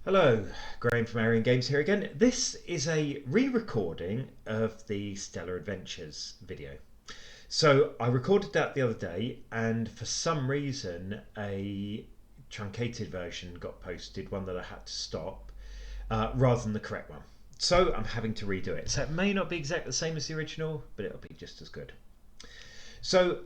Hello, Graham from ArionGames here again. This is a re-recording of the Stellar Adventures video. So I recorded that the other day, and for some reason a truncated version got posted, one that I had to stop, rather than the correct one. So I'm having to redo it. So it may not be exactly the same as the original, but it'll be just as good. So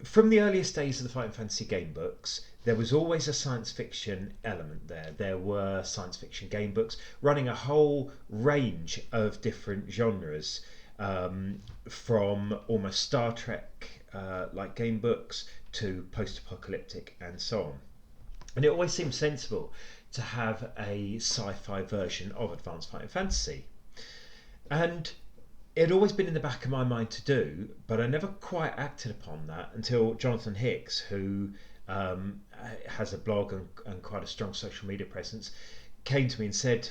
from the earliest days of the Fighting Fantasy game books, there was always a science fiction element there. There were science fiction game books running a whole range of different genres, from almost Star Trek like game books to post apocalyptic and so on. And it always seemed sensible to have a sci fi version of Advanced Fighting Fantasy. And it had always been in the back of my mind to do, but I never quite acted upon that until Jonathan Hicks, who has a blog and quite a strong social media presence, came to me and said,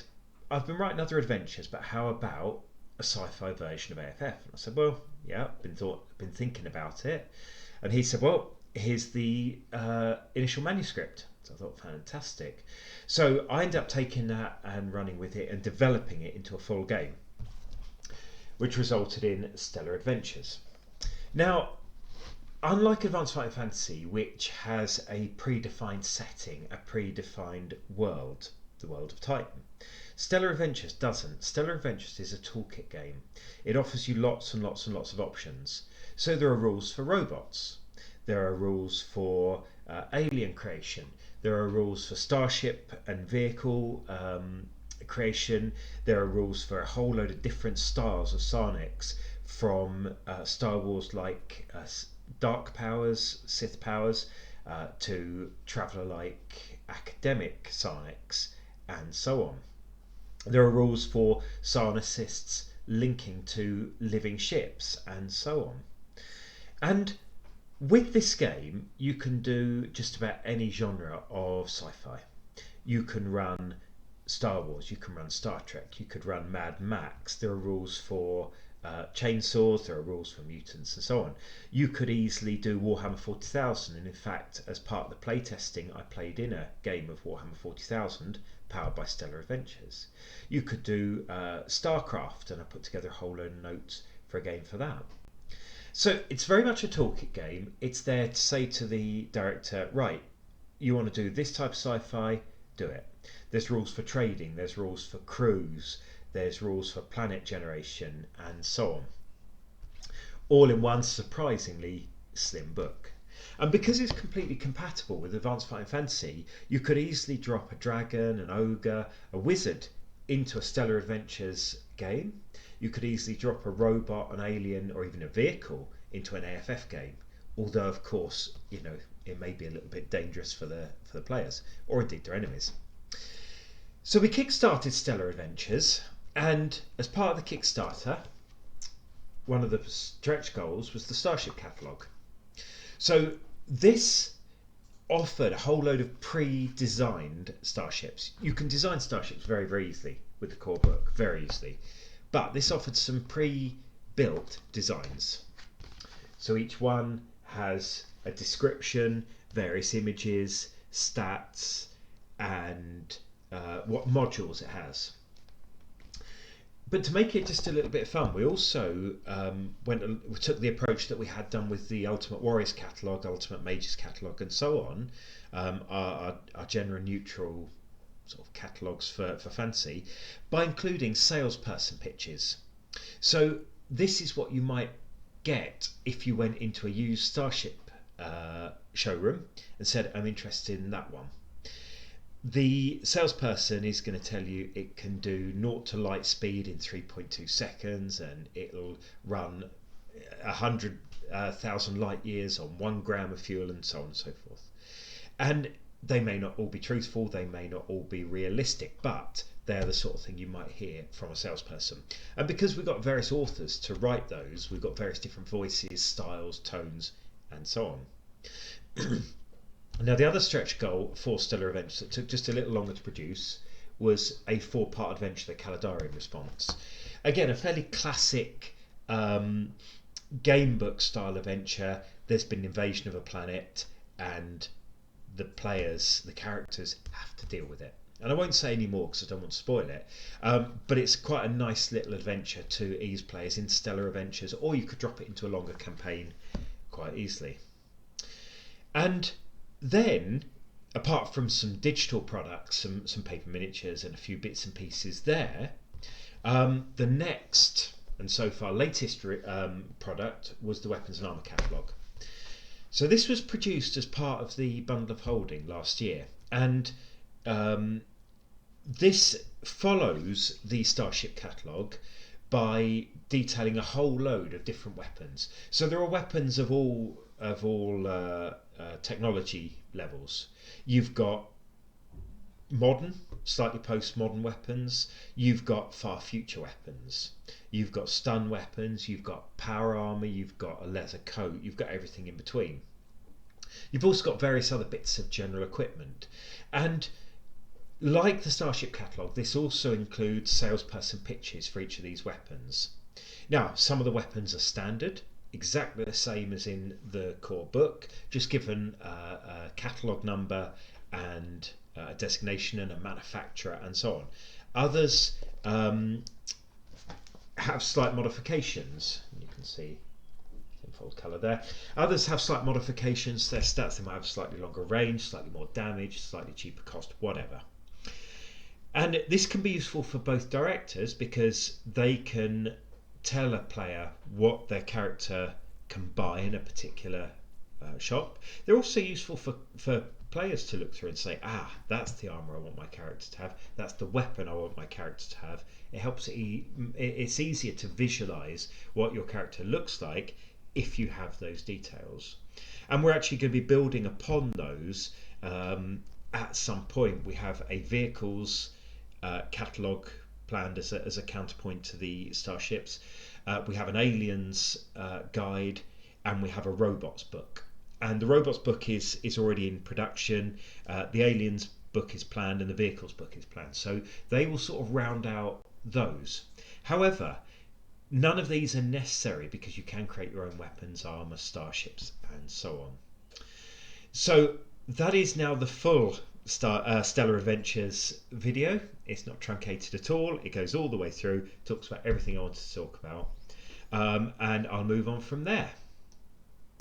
I've been writing other adventures, but how about a sci-fi version of AFF? And I said, well, yeah, been thinking about it. And he said, well, here's the initial manuscript. So I thought, fantastic. So I ended up taking that and running with it and developing it into a full game, which resulted in Stellar Adventures. Now, unlike Advanced Fighting Fantasy, which has a predefined setting, a predefined world, the world of Titan, Stellar Adventures doesn't. Stellar Adventures is a toolkit game. It offers you lots and lots and lots of options. So there are rules for robots. There are rules for alien creation. There are rules for starship and vehicle creation. There are rules for a whole load of different styles of psionics, from Star Wars like dark powers, Sith powers, to traveller like academic psionics, and so on. There are rules for psionicists linking to living ships, and so on. And with this game, you can do just about any genre of sci-fi. You can run Star Wars, you can run Star Trek, you could run Mad Max. There are rules for chainsaws, there are rules for mutants, and so on. You could easily do Warhammer 40,000, and in fact, as part of the playtesting, I played in a game of Warhammer 40,000 powered by Stellar Adventures. You could do StarCraft, and I put together a whole load of notes for a game for that. So it's very much a toolkit game. It's there to say to the director, right, you want to do this type of sci-fi, do it. There's rules for trading, there's rules for crews, there's rules for planet generation, and so on. All in one surprisingly slim book. And because it's completely compatible with Advanced Fighting Fantasy, you could easily drop a dragon, an ogre, a wizard into a Stellar Adventures game. You could easily drop a robot, an alien, or even a vehicle into an AFF game. Although, of course, it may be a little bit dangerous for the players, or indeed their enemies. So we kickstarted Stellar Adventures, and as part of the Kickstarter, one of the stretch goals was the Starship catalogue. So this offered a whole load of pre-designed starships. You can design starships very, very easily with the core book, very easily. But this offered some pre-built designs. So each one has a description, various images, stats, and what modules it has. But to make it just a little bit of fun, we also we took the approach that we had done with the Ultimate Warriors catalogue, Ultimate Mages catalogue, and so on, our gender neutral sort of catalogues for fantasy, by including salesperson pitches. So this is what you might get if you went into a used Starship showroom and said, I'm interested in that one. The salesperson is going to tell you it can do 0 to light speed in 3.2 seconds, and it'll run 100,000 light years on 1 gram of fuel, and so on and so forth. And they may not all be truthful, they may not all be realistic, but they're the sort of thing you might hear from a salesperson. And because we've got various authors to write those, we've got various different voices, styles, tones, and so on. Now, the other stretch goal for Stellar Adventures that took just a little longer to produce was a 4-part adventure, the Caledarian Response. Again, a fairly classic game book style adventure. There's been an invasion of a planet, and the players, the characters, have to deal with it. And I won't say any more because I don't want to spoil it. But it's quite a nice little adventure to ease players in Stellar Adventures, or you could drop it into a longer campaign quite easily. And then, apart from some digital products, some paper miniatures and a few bits and pieces there, the next and so far latest product was the Weapons and Armour catalogue. So this was produced as part of the Bundle of Holding last year, and this follows the Starship catalogue by detailing a whole load of different weapons. So there are weapons of all technology levels. You've got modern, slightly postmodern weapons. You've got far future weapons. You've got stun weapons. You've got power armor. You've got a leather coat. You've got everything in between. You've also got various other bits of general equipment. And like the Starship catalogue, this also includes salesperson pitches for each of these weapons. Now, some of the weapons are standard, exactly the same as in the core book, just given a catalogue number and a designation and a manufacturer and so on. Others have slight modifications. You can see fold colour there. Others have slight modifications. Their stats, they might have slightly longer range, slightly more damage, slightly cheaper cost, whatever. And this can be useful for both directors because they can tell a player what their character can buy in a particular shop. They're also useful for players to look through and say, that's the armour I want my character to have, that's the weapon I want my character to have. It helps it's easier to visualise what your character looks like if you have those details. And we're actually going to be building upon those at some point. We have a vehicles catalogue planned as a counterpoint to the Starships. We have an aliens guide, and we have a robots book. And the robots book is already in production. The aliens book is planned, and the vehicles book is planned. So they will sort of round out those. However, none of these are necessary because you can create your own weapons, armor, starships, and so on. So that is now the full Stellar Adventures video. It's not truncated at all. It goes all the way through, talks about everything I wanted to talk about, and I'll move on from there.